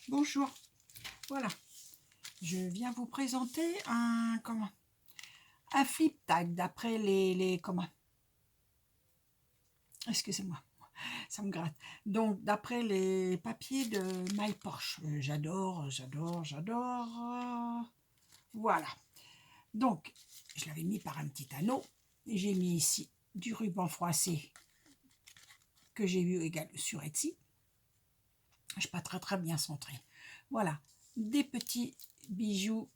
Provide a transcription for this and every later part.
Bonjour, voilà, je viens vous présenter un flip tag d'après excusez-moi, ça me gratte. Donc d'après les papiers de My Porsche, j'adore. Voilà. Donc je l'avais mis par un petit anneau. J'ai mis ici du ruban froissé que j'ai vu également sur Etsy. Je ne suis pas très bien centré. Voilà, des petits bijoux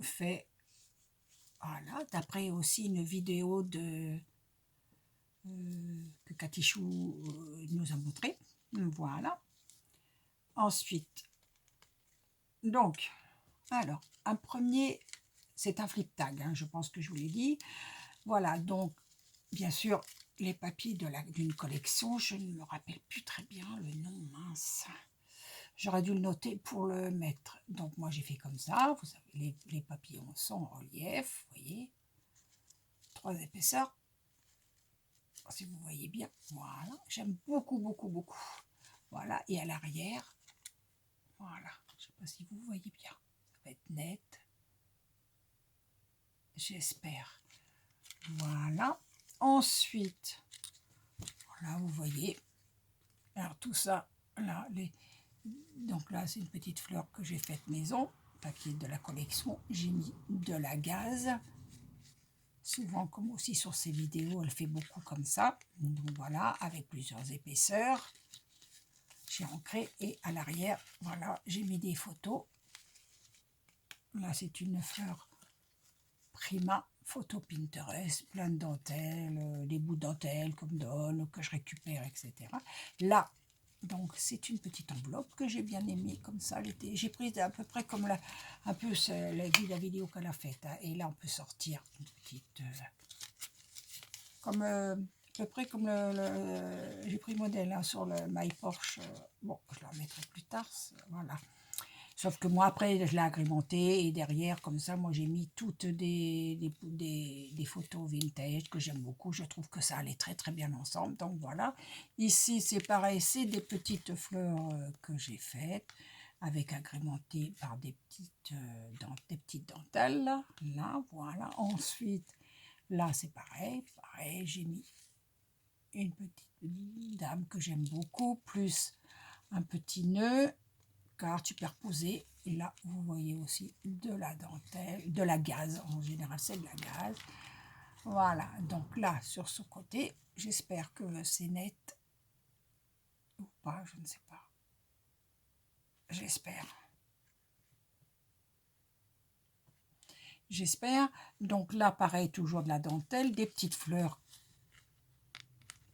faits. Voilà, d'après aussi une vidéo que Katichou nous a montré. Voilà. Ensuite, donc, alors, un premier, c'est un flip tag, hein, je pense que je vous l'ai dit. Voilà, donc, bien sûr, les papiers d'une collection, je ne me rappelle plus très bien le nom, mince. J'aurais dû le noter pour le mettre. Donc, moi, j'ai fait comme ça. Vous savez, les papillons sont en relief, vous voyez. 3 épaisseurs. Si vous voyez bien, voilà, j'aime beaucoup. Voilà, et à l'arrière, voilà, je ne sais pas si vous voyez bien, ça va être net, j'espère. Voilà, ensuite, voilà, vous voyez, alors tout ça, là, donc là, c'est une petite fleur que j'ai faite maison, papier de la collection, j'ai mis de la gaze, souvent comme aussi sur ces vidéos, elle fait beaucoup comme ça, donc voilà, avec plusieurs épaisseurs. J'ai ancré et à l'arrière, voilà, j'ai mis des photos. Là, c'est une fleur Prima photo Pinterest, plein de dentelles, des bouts de dentelle comme donne, que je récupère, etc. Là, donc, c'est une petite enveloppe que j'ai bien aimée, comme ça. J'ai pris à peu près comme un peu la vidéo qu'elle a faite. Hein, et là, on peut sortir une petite... à peu près comme j'ai pris modèle hein, sur le My Porsche. Bon, je la remettrai plus tard. Voilà. Sauf que moi, après, je l'ai agrémenté. Et derrière, comme ça, moi, j'ai mis toutes des photos vintage que j'aime beaucoup. Je trouve que ça allait très bien ensemble. Donc, voilà. Ici, c'est pareil. C'est des petites fleurs que j'ai faites avec agrémentées par des petites dentelles. Là, voilà. Ensuite, là, c'est pareil. J'ai mis une petite dame que j'aime beaucoup, plus un petit nœud, car superposé. Et là, vous voyez aussi de la dentelle, de la gaze. En général, c'est de la gaze. Voilà. Donc là, sur ce côté, j'espère que c'est net ou pas, je ne sais pas. J'espère. Donc là, pareil, toujours de la dentelle, des petites fleurs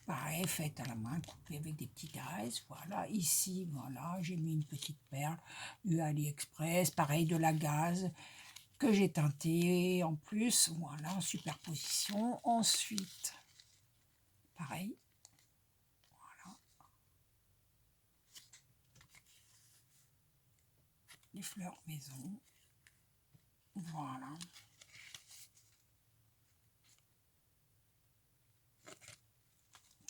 pareil, faite à la main, coupée avec des petites aises. Voilà, ici, voilà, j'ai mis une petite perle, du AliExpress, pareil, de la gaze, que j'ai teinté en plus. Voilà, en superposition. Ensuite, pareil, voilà, les fleurs maison. Voilà.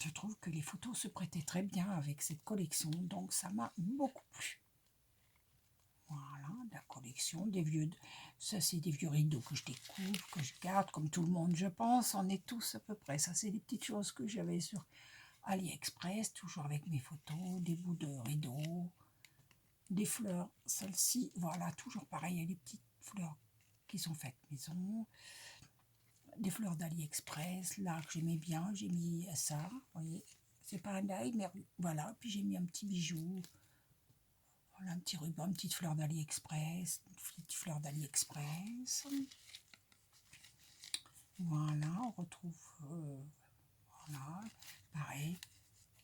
Je trouve que les photos se prêtaient très bien avec cette collection, donc ça m'a beaucoup plu. Voilà, la collection des vieux... Ça, c'est des vieux rideaux que je découvre, que je garde, comme tout le monde, je pense. On est tous à peu près. Ça, c'est des petites choses que j'avais sur AliExpress, toujours avec mes photos, des bouts de rideaux, des fleurs. Celle-ci, voilà, toujours pareil. Il y a des petites fleurs qui sont faites maison. Des fleurs d'AliExpress, là, que j'aimais bien. J'ai mis ça, vous voyez. C'est pas un die, mais voilà. Puis j'ai mis un petit bijou. Voilà, un petit ruban, une petite fleur d'AliExpress, une petite fleur d'AliExpress. Voilà, on retrouve, voilà, pareil,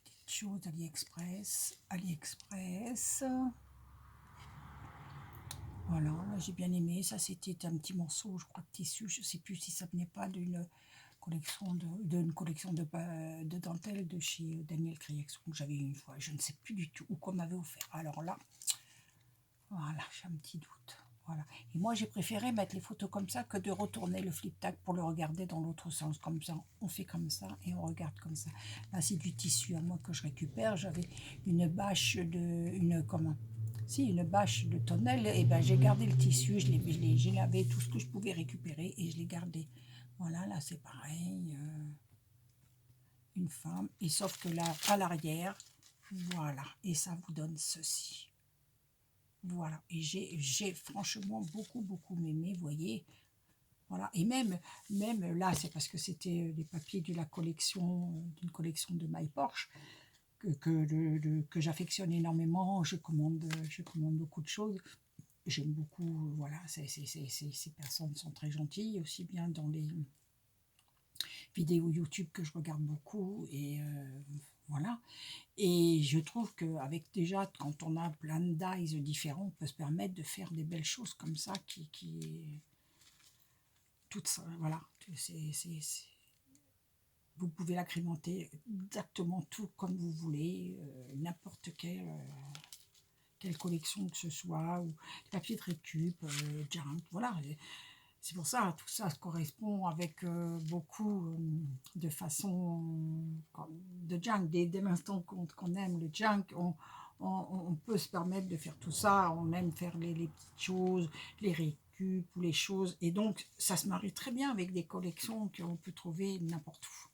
petite chose AliExpress. Voilà, là j'ai bien aimé, ça c'était un petit morceau, je crois, de tissu, je ne sais plus si ça venait pas d'une collection de dentelle de chez Daniel Criax, que j'avais une fois, je ne sais plus du tout, ou qu'on m'avait offert. Alors là, voilà, j'ai un petit doute. Voilà. Et moi, j'ai préféré mettre les photos comme ça que de retourner le flip tag pour le regarder dans l'autre sens. Comme ça, on fait comme ça et on regarde comme ça. Là, c'est du tissu à moi que je récupère. J'avais une bâche de... comment si, une bâche de tonnelle, et ben j'ai gardé le tissu, j'ai lavé tout ce que je pouvais récupérer et je l'ai gardé. Voilà, là c'est pareil, une femme, et sauf que là, à l'arrière, voilà, et ça vous donne ceci. Voilà, et j'ai franchement beaucoup aimé, vous voyez. Voilà, et même là, c'est parce que c'était des papiers de la collection, d'une collection de My Porsche, que j'affectionne énormément. Je commande beaucoup de choses. J'aime beaucoup, voilà, ces personnes sont très gentilles, aussi bien dans les vidéos YouTube que je regarde beaucoup, et voilà. Et je trouve qu'avec déjà, quand on a plein de dies différents, on peut se permettre de faire des belles choses comme ça, tout ça, voilà. Vous pouvez l'agrémenter exactement tout comme vous voulez, n'importe quelle collection que ce soit, ou papier de récup, junk, voilà. C'est pour ça, tout ça correspond avec beaucoup de façons de junk. Dès l'instant qu'on aime le junk, on peut se permettre de faire tout ça. On aime faire les petites choses, les récup ou les choses. Et donc, ça se marie très bien avec des collections qu'on peut trouver n'importe où.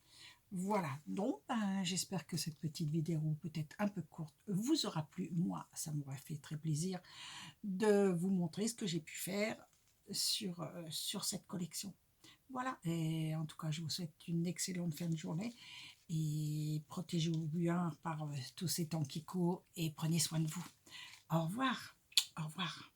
Voilà, donc j'espère que cette petite vidéo, peut-être un peu courte, vous aura plu. Moi, ça m'aurait fait très plaisir de vous montrer ce que j'ai pu faire sur cette collection. Voilà, et en tout cas, je vous souhaite une excellente fin de journée et protégez-vous bien par tous ces temps qui courent et prenez soin de vous. Au revoir, au revoir.